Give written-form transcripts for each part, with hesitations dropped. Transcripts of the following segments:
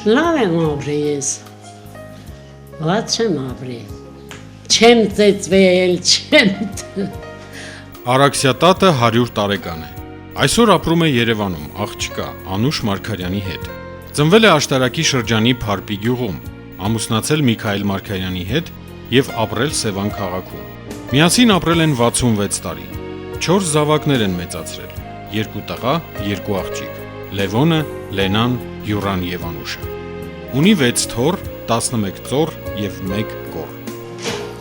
Լավ եմ ապրի ես, ված չեմ ապրի, չեմ ծեծվել, չեմ... Արաքսիատատը 100 տարեկան է։ Այսօր ապրում է Երևանում աղջկա Անուշ Մարգարյանի հետ։ Ծնվել է Աշտարակի շրջանի Փարպի գյուղում, ամուսնացել Միքայել Մարգարյանի հետ և ապրել Սևան քաղաքում։ Միասին ապրել են 66 տարի, 4 զավակներ են մեծացրել, 2 տղա, 2 աղջիկ, Լևոնը, Լենան, Յուրան և Անուշը։ Ունի 6 թոռ, 11 ծոռ և 1 կոր։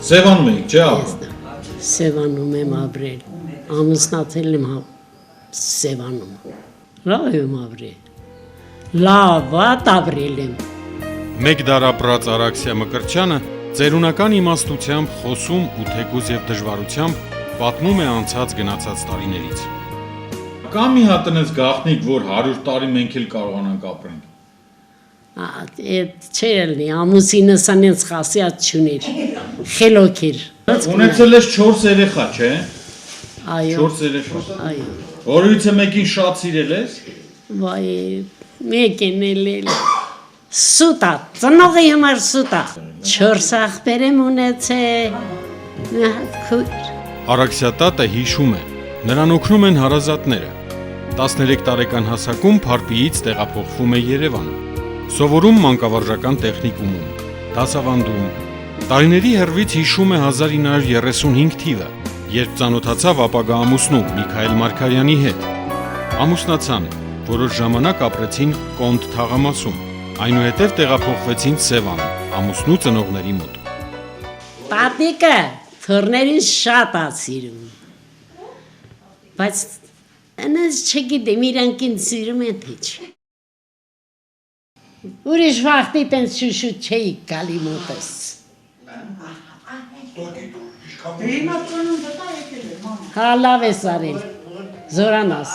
Սևանում եք, չէ՞ ապրում։ Սևանում եմ ապրել, ամուսնացել եմ Սևանում, լավ եմ ապրել, լավ վատ ապրել եմ։ Մեկ դար ապրած Արաքսիա Մկրտչյանը ծերունական իմաստությամբ խոսում ու թեկուզ և դժվարությամբ պատմում է անցած գնացած տարիներից։ Կա մի հատ տնես գաղտնիք, որ 100 տարի մենք էլ կարողանանք ապրենք։ Այդ չէր լինի, ամուսինս անենց խասիատ չուներ, խելոք էր։ Ունեցել ես 4 երեխա, չէ՞։ Այո։ 4 երեխա։ Այո։ Որովհետև մեկին շատ սիրել ես։ Վայ, մեկին էլ սուտա, ծնողի համար սուտա։ 4 աղբեր եմ ունեցել, մի հատ քույր։ Արաքսիատատը հիշում է, նրան օգնում են հարազատները։ 13 տարեկան հասակում Փարպիից տեղափոխվում է Երևան, սովորում մանկավարժական տեխնիկումում, դասավանդում։ Տարիների հեռվից հիշում է 1935 թիվը, երբ ծանոթացավ ապագա ամուսնու Միքայել Մարգարյանի հետ։ Ամուսնացան, որոշ ժամանակ ապրեցին Կոնդ թաղամասում, այնուհետև տեղափոխվեցին Սևան, ամուսնու ծնողների մոտ։ Տատիկը թորներին շատ ա սիրում, բայց այնպես չգիտեմ, իրանք ինձ սիրում են թե չէ։ Ուրիշ վաղտի տենց շուշուտ չէի գալի մոտս։ Հա լավ ես արել, զորանաս,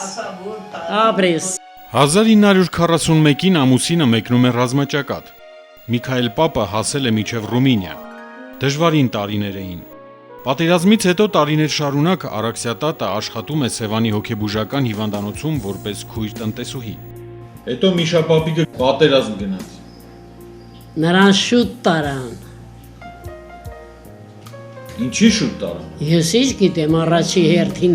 ապրես։ 1941-ին ամուսինը մեկնում է ռազմաճակատ։ Միքայել պապը հասել է մինչև Ռումինիա։ Դժվարին տարիներ էին։ Պատերազմից հետո տարիներ շարունակ Արաքսիատատը աշխատում է Սևանի հոգեբուժական հիվանդանոցում որպես քույր տնտեսուհի։ Հետո Միշա պապիկը պատերազմ գնաց։ Նրան շուտ տարան։ Ինչի շուտ տարան։ Ես ինչ գիտեմ, առաջի հերթին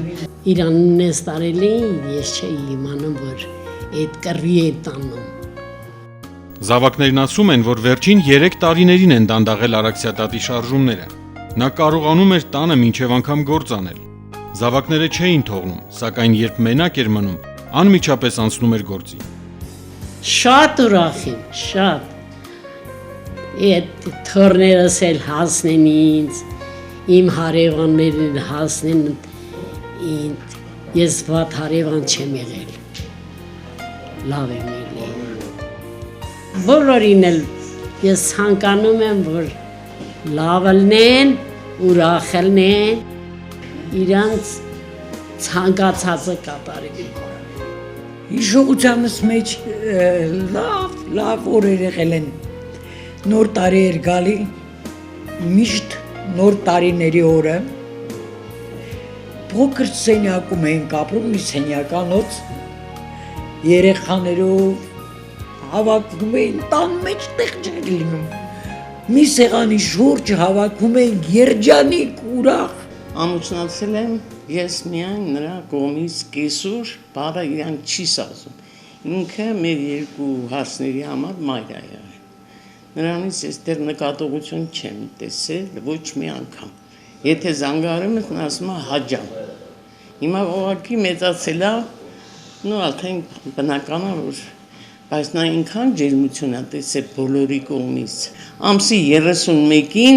իրանն ես տարել էին, ես չէի իմանում, որ այդ կռվի է տանում։ Զավակներն ասում են, որ վերջին 3 տարիներին են դանդաղել Արաքսիատատի շարժումները։ Նա կարողանում էր տանը մինչև անգամ գործ անել։ Զավակները չէին թողնում, սակայն երբ մենակ էր մնում, անմիջապես անցնում էր գործի։ Շատ ուրախ եմ, շատ։ Այդ թորներս էլ հասնեն ինձ, իմ հարևաններին հասնեն ինձ, ես վատ հարևան չեմ եղել, լավ եմ եղել։ Բոլորին էլ ես ցանկանում եմ, որ լավ լինեն, ուրախ լինեն, իրանց ցանկացածը կատարեն։ Հիշողությանս մեջ լավ օրեր եղել են, նոր տարի էր գալի, միշտ նոր տարիների օրը, փոքր սենյակում էինք ապրում, մի սենյականոց, երեխաներով հավաքվում էին, տան մեջ տեղ չէր լինում, մի սեղանի շուրջ հավաքվում էին երջանիկ, ուրախ։ Ամուսնացել եմ ես միայն նրա կողմից կեսուր, բարը իրանք չի սազում։ Ինքը մեր 2 հարսների համար մայր է եղել։ Նրանից ես դեռ նկատողություն չեմ տեսել ոչ մի անգամ։ Եթե զանգարում ես, նա ասում է հաջամ։ Հիմա ուղղակի մեծացել է, արդեն բնական է, որ բայց նա ինքան ջերմություն է տեսել բոլորի կողմից։ Ամսի 31-ին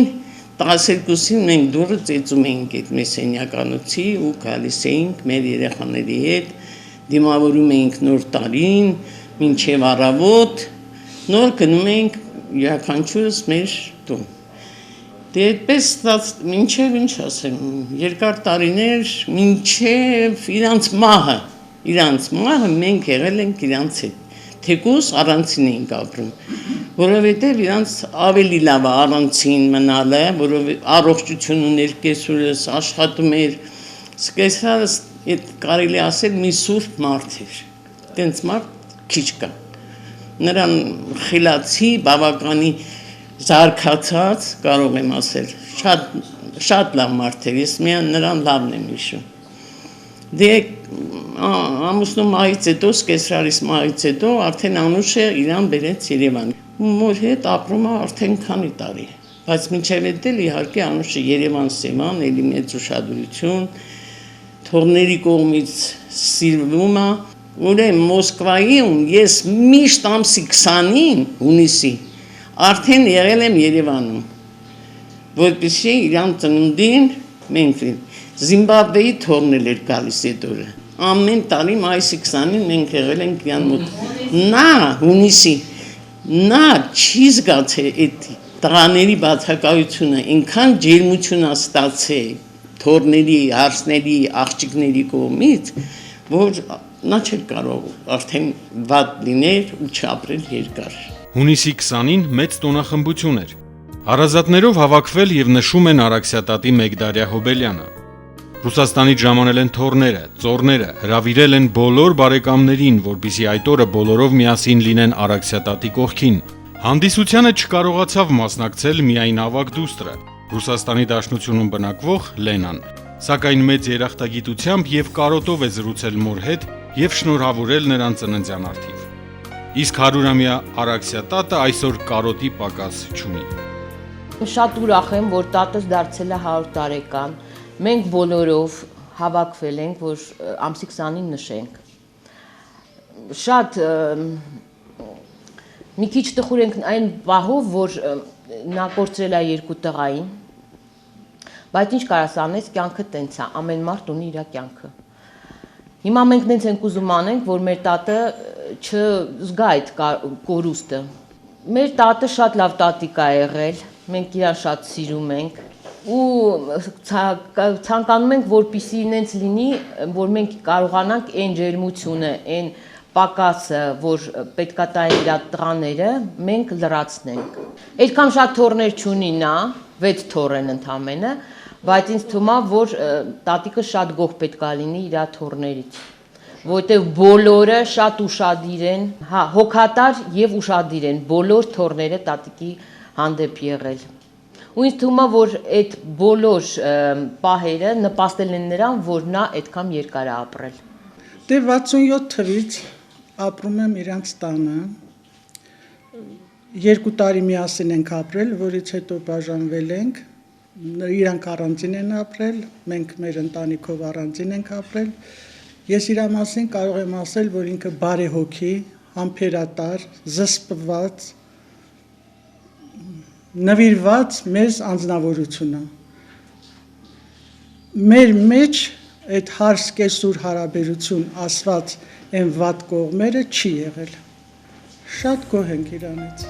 12-ին մենք դուրս ծեծում էինք այդ մեր սենյականոցի ու գալիս էինք մեր երեխաների հետ, դիմավորում էինք նոր տարին, մինչև առավոտ, նոր գնում էինք յուրաքանչյուրս մեր տուն։ Դե այդպես մինչև ինչ ասեմ, երկար տարիներ, մինչև իրանց մահը մենք եղել ենք իրանց հետ, թեկուզ առանցին էինք ապրում, որովհետև իրանց ավելի լավ է առանցին մնալը, որովհետև առողջություն ուներ կեսուրս, աշխատում էր, կեսարս կարելի ասել մի սուրբ մարդ էր, տենց մարդ քիչ կա, նրան խիլացի, բավականի զարգացած, կարող եմ ասել, շատ լավ մարդ էր, ես միայն նրան լավն եմ հիշում։ Դե ամուսնու մահից հետո, սկեսրարիս մահից հետո արդեն Անուշը իրան բերեց Երևան։ Մոր հետ ապրում է արդեն քանի տարի։ Բայց մինչև այդ էլ իհարկե Անուշը Երևան սեման, էլի մեծ ուշադրություն, թորների կողմից սիրվում է, ուրեմն Մոսկվայում ես միշտ ամսի 20-ին հունիսի արդեն եղել եմ Երևանում, որպեսզի իրան ծնունդին մենք Զիմբաբվեի թորնել էր գալիս այդ օրը։ Ամեն տարի մայիսի 20-ին մենք եղել ենք իրան մոտ։ Նա հունիսի, նա չի զգացել այդ տղաների բացակայությունը, այնքան ջերմություն է ստացել թորների, հարսների, աղջիկների կողմից, որ նա չէր կարող արդեն վատ լիներ ու չապրել երկար։ Հունիսի 20-ին մեծ տոնախմբություն էր։ Հարազատներով հավաքվել եւ նշում են Արաքսիատատի Մեգդարյա Հոբելյանը։ Ռուսաստանից ժամանել են թորները, ծոռները, հրավիրել են բոլոր բարեկամներին, որպեսզի այդ օրը բոլորով միասին լինեն Արաքսիատատի կողքին։ Հանդիսությանը չկարողացավ մասնակցել միայն ավագ դուստրը, Ռուսաստանի Դաշնությունում բնակվող Լենան, սակայն մեծ երախտագիտությամբ եւ կարոտով է զրուցել մոր հետ եւ շնորհավորել նրան ծննդյան առթիվ։ Իսկ 100-ամյա Արաքսիատատը այսօր կարոտի պակաս չունի։ Շատ ուրախ եմ, որ տատս դարձել է 100 տարեկան։ Մենք բոլորով հավաքվել ենք, որ ամսի 20-ին նշենք։ Շատ մի քիչ տխուր ենք այն պահով, որ նա կորցրել է 2 տղային, բայց ինչ կարաս անես, կյանքը տենց է, ամեն մարդ ունի իր կյանքը։ Հիմա մենք նենց ենք ուզում անենք, որ մեր տատը չզգա այդ կորուստը։ Մեր տատը շատ լավ տատիկ է եղել, մենք իրան շատ սիրում ենք ու ցանկանում ենք, որպեսզի նենց լինի, որ մենք կարողանանք այն ջերմությունը, այն պակասը, որ պետքա տային իր տղաները, մենք լրացնենք։ Այդքան շատ թորներ չունի նա, 6 թոր են ընդամենը, բայց ինձ թվում է, որ տատիկը շատ գող պետքա լինի իր թորներից, որտեղ բոլորը շատ ուշադիր են, հոգատար եւ ուշադիր են, բոլոր թորները տատիկի հանդեպ եղել։ Ու ինձ թվում է, որ այդ բոլոր պահերը նպաստել են նրան, որ նա այդքան երկար է ապրել։ Դե 67 թվից ապրում եմ իրանց տանը։ 2 տարի միասին ենք ապրել, որից հետո բաժանվել ենք։ Իրանք առանձին են ապրել, մենք մեր ընտանիքով առանձին ենք ապրել։ Ես իր մասին կարող եմ ասել, որ ինքը բարեհոգի, համբերատար, զսպված, նվիրված մեզ անձնավորությունը։ Մեր մեջ այդ հարս կեսուր հարաբերություն ասված այն վատ կողմերը չի եղել։ Շատ գոհ ենք իրանից։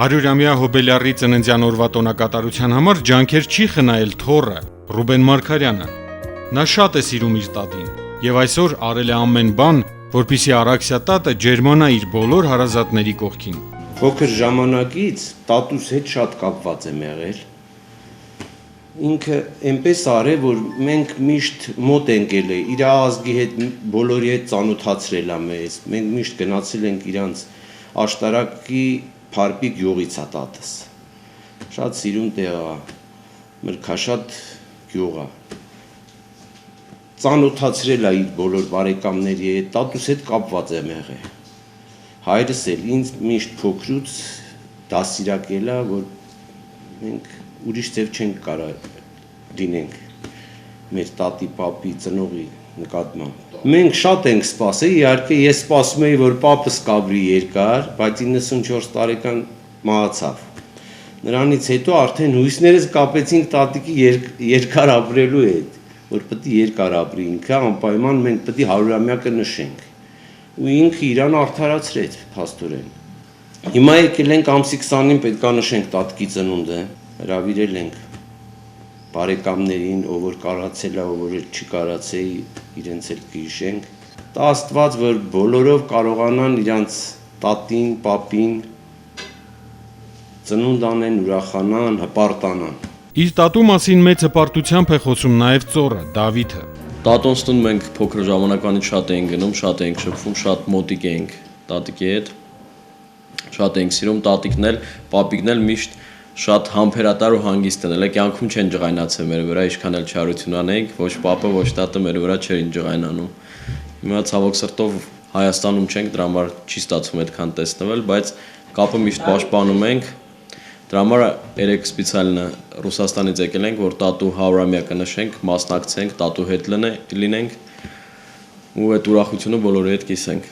100-ամյա Հոբելյարի ծննդյան օրվա տոնակատարության համար ջանքեր չի խնայել թոռը Ռուբեն Մարգարյանը։ Նա շատ է սիրում իր տատին եւ այսօր արել է ամեն բան, որպեսզի Արաքսիատատը ջերմանա իր բոլոր հարազատների կողքին։ Փոքր ժամանակից տատուս հետ շատ կապված եմ եղել։ Ինքը այնպես արել, որ մենք միշտ մոտ ենք ելել, իր ազգի հետ բոլորի հետ ծանոթացրել է մեզ։ Մենք միշտ գնացել ենք իրանց աշտարակի Փարպիկ գյուղից է տատս։ Շատ սիրուն տեղ է, մրգաշատ գյուղ է։ Ծանոթացրել է իր բոլոր բարեկամների հետ, տատուս հետ կապված եմ եղել։ Հայրս էլ ինձ միշտ փոքրուց դասիրակել է, որ մենք ուրիշ ձև չենք կարող լինենք մեր տատի, պապի, ծնողի նկատմամբ։ Մենք շատ ենք սպասել, իհարկե ես սպասում էի, որ պապս կապրի երկար, բայց 94 տարեկան մահացավ։ Նրանից հետո արդեն հույսներս կապեցինք տատիկի երկար ապրելու հետ, որ պետք է երկար ապրի ինքը, անպայման մենք պետք է 100-ամյակը նշենք։ Ու ինքը իրան արդարացրեց փաստորեն։ Հիմա եկել ենք ամսի 20-ին պետքա նշենք տատկի ծնունդը, հրավիրել ենք բարեկամներին, ով որ կարացել է, ով որ չի կարացել, իրենց էլ կհիշենք։ Տա Աստված, որ բոլորով կարողանան իրանց տատին, պապին ծնունդ անեն, ուրախանան, հպարտանան։ Իր տատու մասին մեծ հպարտությամբ է խոսում նաև ծոռը Դավիթը։ Տատոնց տուն մենք փոքր ժամանակվանից շատ էինք գնում, շատ էինք շփվում, շատ մոտիկ էինք տատիկի հետ։ շատ ենք սիրում, տատիկն էլ, պապիկն էլ միշտ շատ համբերատար ու հանգիստ են, կյանքում չեն ջղայնացել մեր վրա, ինչքան էլ չարություն անեինք, ոչ պապը, ոչ տատը մեր վրա չէին ջղայնանում։ Հիմա ցավոք սրտով Հայաստանում չենք, դրա համար չի ստացվում այդքան տեսնվել, բայց կապը միշտ պաշտպանում ենք։ Դրա համար երեք սպեցիալնը Ռուսաստանից եկել ենք, որ տատու 100-ամյակը նշենք, մասնակցենք, տատու հետ լինենք ու այդ ուրախությունը բոլորի հետ կիսենք։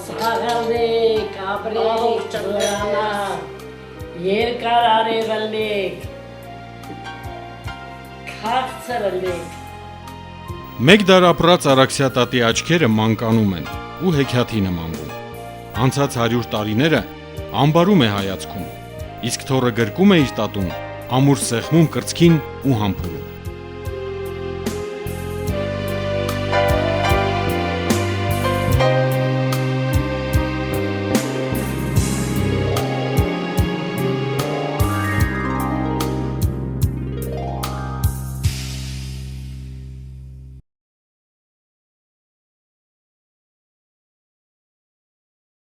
Սաղալեք, ապրեք, ծրանա, երկար արևալեք, քաղցրալեք։ Մեկ դար ապրած Արաքսյա տատի աչքերը մանկանում են ու հեքիաթի նմանվում։ Անցած 100 տարիները ամբարում է հայացքում, իսկ թոռը գրկում է իր տատուն, ամուր սեղմում կրծքին ու համբուրում։